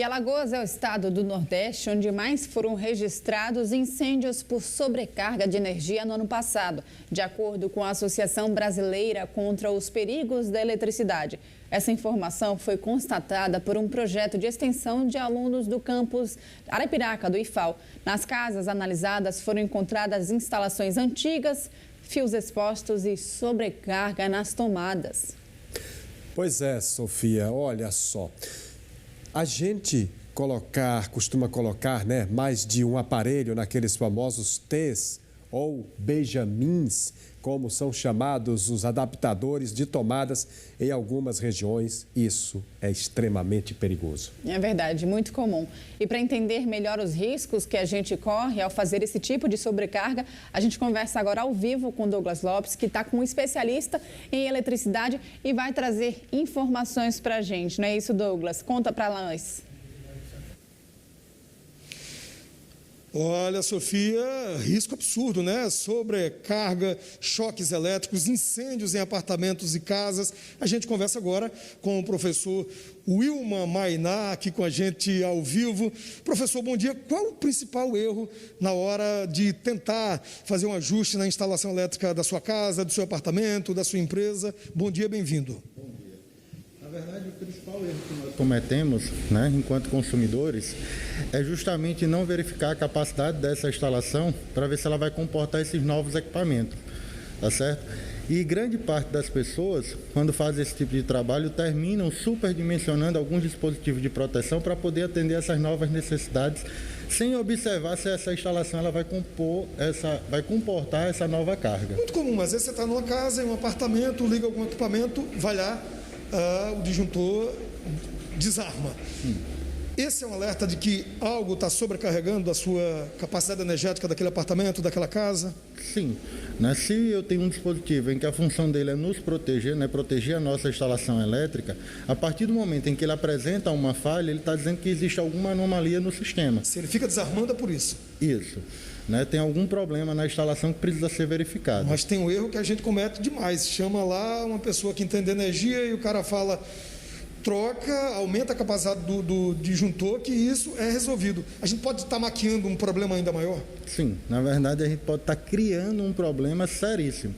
E Alagoas é o estado do Nordeste onde mais foram registrados incêndios por sobrecarga de energia no ano passado, de acordo com a Associação Brasileira contra os Perigos da Eletricidade. Essa informação foi constatada por um projeto de extensão de alunos do campus Arapiraca, do IFAL. Nas casas analisadas foram encontradas instalações antigas, fios expostos e sobrecarga nas tomadas. Pois é, Sofia, olha só. A gente costuma colocar, né, mais de um aparelho naqueles famosos T's ou Benjamins, como são chamados os adaptadores de tomadas em algumas regiões. Isso é extremamente perigoso. É verdade, muito comum. E para entender melhor os riscos que a gente corre ao fazer esse tipo de sobrecarga, a gente conversa agora ao vivo com Douglas Lopes, que está com um especialista em eletricidade e vai trazer informações para a gente. Não é isso, Douglas? Conta para nós. Olha, Sofia, risco absurdo, né? Sobrecarga, choques elétricos, incêndios em apartamentos e casas. A gente conversa agora com o professor Wilman Mainá, aqui com a gente ao vivo. Professor, bom dia. Qual o principal erro na hora de tentar fazer um ajuste na instalação elétrica da sua casa, do seu apartamento, da sua empresa? Bom dia, bem-vindo. Na verdade, o principal erro que nós cometemos, né, enquanto consumidores, é justamente não verificar a capacidade dessa instalação para ver se ela vai comportar esses novos equipamentos, tá certo? E grande parte das pessoas, quando fazem esse tipo de trabalho, terminam superdimensionando alguns dispositivos de proteção para poder atender essas novas necessidades, sem observar se essa instalação ela vai comportar essa nova carga. Muito comum, às vezes você está numa casa, em um apartamento, liga algum equipamento, vai lá, o disjuntor desarma. Esse é um alerta de que algo está sobrecarregando a sua capacidade energética daquele apartamento, daquela casa? Sim. Se eu tenho um dispositivo em que a função dele é nos proteger, né, proteger a nossa instalação elétrica, a partir do momento em que ele apresenta uma falha, ele está dizendo que existe alguma anomalia no sistema. Se ele fica desarmando, é por isso? Isso. Tem algum problema na instalação que precisa ser verificado. Mas tem um erro que a gente comete demais. Chama lá uma pessoa que entende energia e o cara fala, troca, aumenta a capacidade do disjuntor, que isso é resolvido. A gente pode estar maquiando um problema ainda maior? Sim, na verdade a gente pode estar criando um problema seríssimo.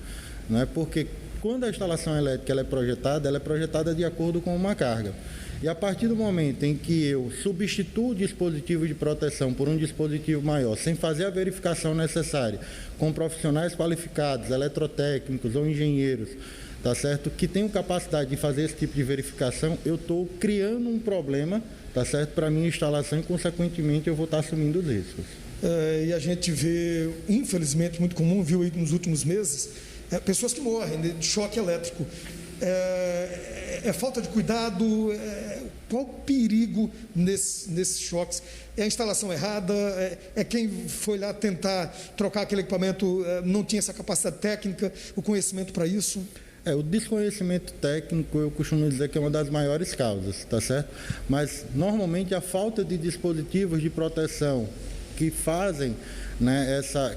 Porque quando a instalação elétrica ela é projetada de acordo com uma carga. E a partir do momento em que eu substituo o dispositivo de proteção por um dispositivo maior, sem fazer a verificação necessária, com profissionais qualificados, eletrotécnicos ou engenheiros, tá certo? Que tenham capacidade de fazer esse tipo de verificação, eu estou criando um problema, tá certo? Para a minha instalação e, consequentemente, eu vou estar assumindo os riscos. E a gente vê, infelizmente, muito comum, viu aí nos últimos meses, pessoas que morrem de choque elétrico. É falta de cuidado? Qual o perigo nesses choques? É a instalação errada? É quem foi lá tentar trocar aquele equipamento não tinha essa capacidade técnica, o conhecimento para isso? O desconhecimento técnico, eu costumo dizer que é uma das maiores causas, tá certo? Mas, normalmente, a falta de dispositivos de proteção que fazem,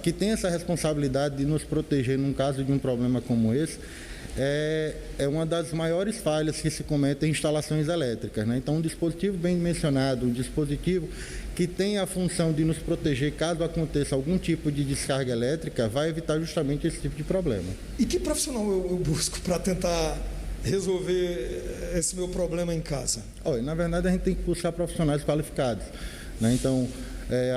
que tem essa responsabilidade de nos proteger num caso de um problema como esse, é uma das maiores falhas que se cometem em instalações elétricas. Então, um dispositivo bem dimensionado, um dispositivo que tem a função de nos proteger caso aconteça algum tipo de descarga elétrica, vai evitar justamente esse tipo de problema. E que profissional eu busco para tentar resolver esse meu problema em casa? Na verdade, a gente tem que buscar profissionais qualificados. Então,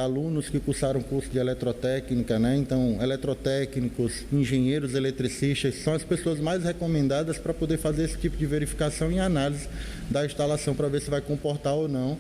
alunos que cursaram curso de eletrotécnica, então eletrotécnicos, engenheiros eletricistas, são as pessoas mais recomendadas para poder fazer esse tipo de verificação e análise da instalação para ver se vai comportar ou não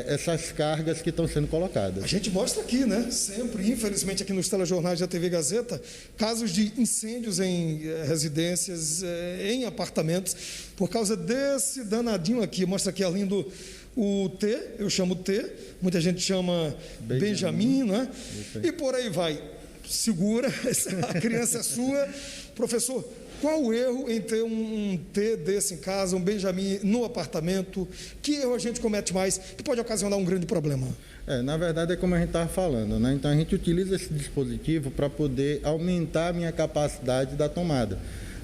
essas cargas que estão sendo colocadas. A gente mostra aqui, sempre, infelizmente aqui nos telejornais da TV Gazeta, casos de incêndios em residências, em apartamentos, por causa desse danadinho aqui. Mostra aqui lindo o T, eu chamo T, muita gente chama Benjamin, né? E por aí vai. Segura, a criança é sua. Professor, qual o erro em ter um T desse em casa, um Benjamin no apartamento? Que erro a gente comete mais que pode ocasionar um grande problema? Na verdade é como a gente estava falando, Então a gente utiliza esse dispositivo para poder aumentar a minha capacidade da tomada.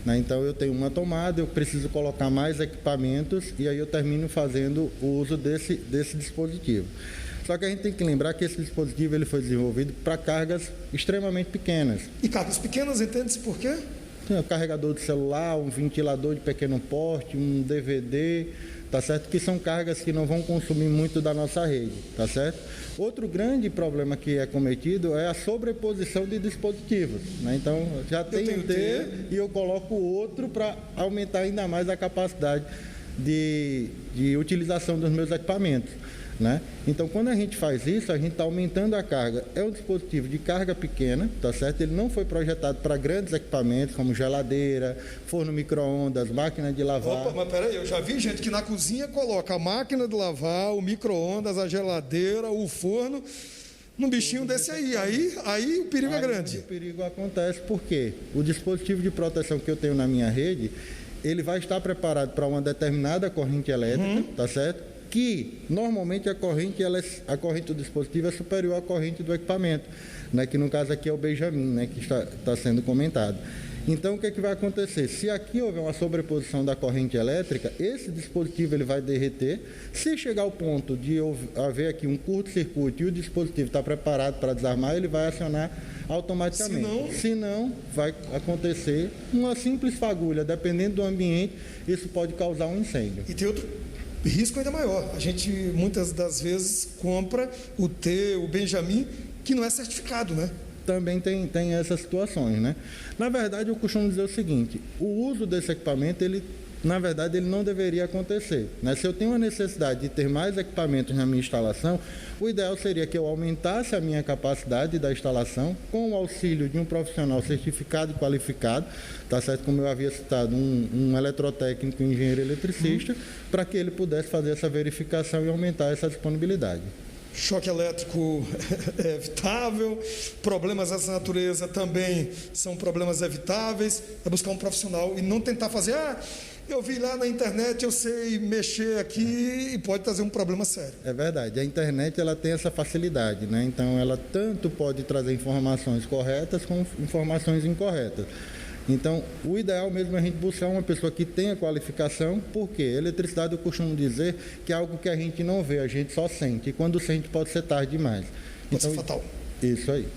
né? Então, eu tenho uma tomada, eu preciso colocar mais equipamentos e aí eu termino fazendo o uso desse dispositivo. Só que a gente tem que lembrar que esse dispositivo ele foi desenvolvido para cargas extremamente pequenas. E cargas pequenas, entende-se por quê? Tem um carregador de celular, um ventilador de pequeno porte, um DVD, tá certo? Que são cargas que não vão consumir muito da nossa rede, tá certo? Outro grande problema que é cometido é a sobreposição de dispositivos, né? Então, já tem um T e eu coloco outro para aumentar ainda mais a capacidade de utilização dos meus equipamentos, né? Então, quando a gente faz isso, a gente está aumentando a carga. É um dispositivo de carga pequena, tá certo? Ele não foi projetado para grandes equipamentos, como geladeira, forno micro-ondas, máquina de lavar. Opa, mas peraí, eu já vi gente que na cozinha coloca a máquina de lavar, o micro-ondas, a geladeira, o forno, num bichinho desse aí. Aí o perigo é grande. O perigo acontece porque o dispositivo de proteção que eu tenho na minha rede, ele vai estar preparado para uma determinada corrente elétrica, tá certo? Que normalmente a corrente do dispositivo é superior à corrente do equipamento, né? Que no caso aqui é o Benjamin, né? Que está sendo comentado. Então, o que é que vai acontecer? Se aqui houver uma sobreposição da corrente elétrica, esse dispositivo ele vai derreter. Se chegar ao ponto de haver aqui um curto-circuito e o dispositivo está preparado para desarmar, ele vai acionar automaticamente. Se não, vai acontecer uma simples fagulha. Dependendo do ambiente, isso pode causar um incêndio. E tem outro risco ainda maior. A gente, muitas das vezes, compra o Benjamin, que não é certificado, né? Também tem essas situações, né? Na verdade, eu costumo dizer o seguinte, o uso desse equipamento, na verdade, ele não deveria acontecer, né? Se eu tenho a necessidade de ter mais equipamentos na minha instalação, o ideal seria que eu aumentasse a minha capacidade da instalação com o auxílio de um profissional certificado e qualificado, tá certo? Como eu havia citado, um eletrotécnico, um engenheiro eletricista, para que ele pudesse fazer essa verificação e aumentar essa disponibilidade. Choque elétrico é evitável, problemas dessa natureza também são problemas evitáveis, é buscar um profissional e não tentar fazer, eu vi lá na internet, eu sei mexer aqui e pode trazer um problema sério. É verdade, a internet ela tem essa facilidade, né? Então ela tanto pode trazer informações corretas como informações incorretas. Então, o ideal mesmo é a gente buscar uma pessoa que tenha qualificação, porque eletricidade eu costumo dizer que é algo que a gente não vê, a gente só sente, e quando sente pode ser tarde demais. Pode ser fatal. Isso aí.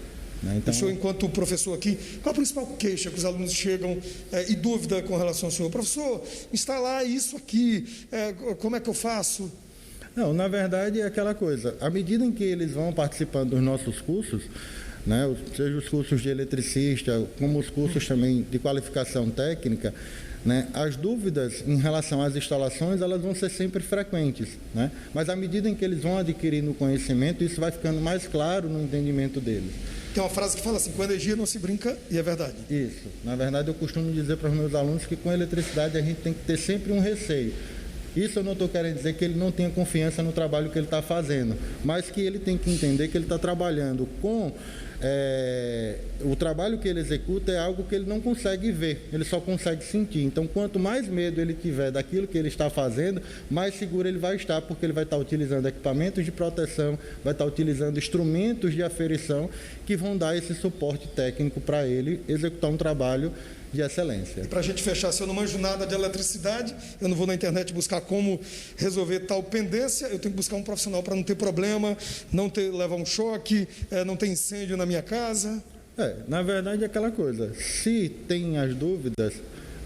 Né? Então, o senhor, enquanto professor aqui, qual a principal queixa que os alunos chegam e dúvida com relação ao senhor? Professor, instalar isso aqui, como é que eu faço? Não, na verdade é aquela coisa, à medida em que eles vão participando dos nossos cursos, né, seja os cursos de eletricista, como os cursos também de qualificação técnica, né, as dúvidas em relação às instalações, elas vão ser sempre frequentes, né? Mas à medida em que eles vão adquirindo conhecimento, isso vai ficando mais claro no entendimento deles. Tem uma frase que fala assim, com energia não se brinca, e é verdade. Isso. Na verdade, eu costumo dizer para os meus alunos que com eletricidade a gente tem que ter sempre um receio. Isso eu não estou querendo dizer que ele não tenha confiança no trabalho que ele está fazendo, mas que ele tem que entender que ele está trabalhando com... o trabalho que ele executa é algo que ele não consegue ver, ele só consegue sentir. Então, quanto mais medo ele tiver daquilo que ele está fazendo, mais seguro ele vai estar, porque ele vai estar utilizando equipamentos de proteção, vai estar utilizando instrumentos de aferição que vão dar esse suporte técnico para ele executar um trabalho de excelência. E para a gente fechar, se eu não manjo nada de eletricidade, eu não vou na internet buscar como resolver tal pendência, eu tenho que buscar um profissional para não ter problema, não levar um choque, não ter incêndio na minha casa. Na verdade é aquela coisa, se tem as dúvidas,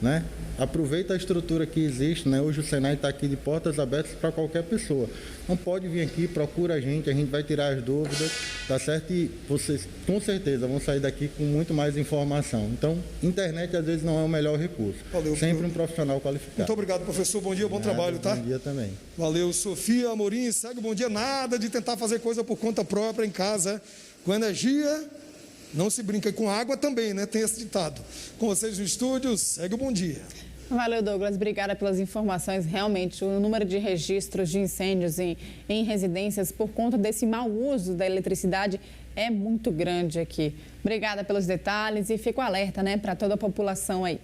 né, aproveita a estrutura que existe, né? Hoje o Senai está aqui de portas abertas para qualquer pessoa. Não pode vir aqui, procura a gente vai tirar as dúvidas, tá certo? E vocês com certeza vão sair daqui com muito mais informação. Então, internet às vezes não é o melhor recurso. Valeu, sempre um profissional qualificado. Muito obrigado, professor. Bom dia, bom trabalho, tá? Bom dia também. Valeu, Sofia Amorim. Segue o bom dia. Nada de tentar fazer coisa por conta própria em casa. Com energia, não se brinca. Com água também, né? Tem esse ditado. Com vocês no estúdio, segue o bom dia. Valeu, Douglas. Obrigada pelas informações. Realmente, o número de registros de incêndios em residências por conta desse mau uso da eletricidade é muito grande aqui. Obrigada pelos detalhes e fico alerta, né, para toda a população aí.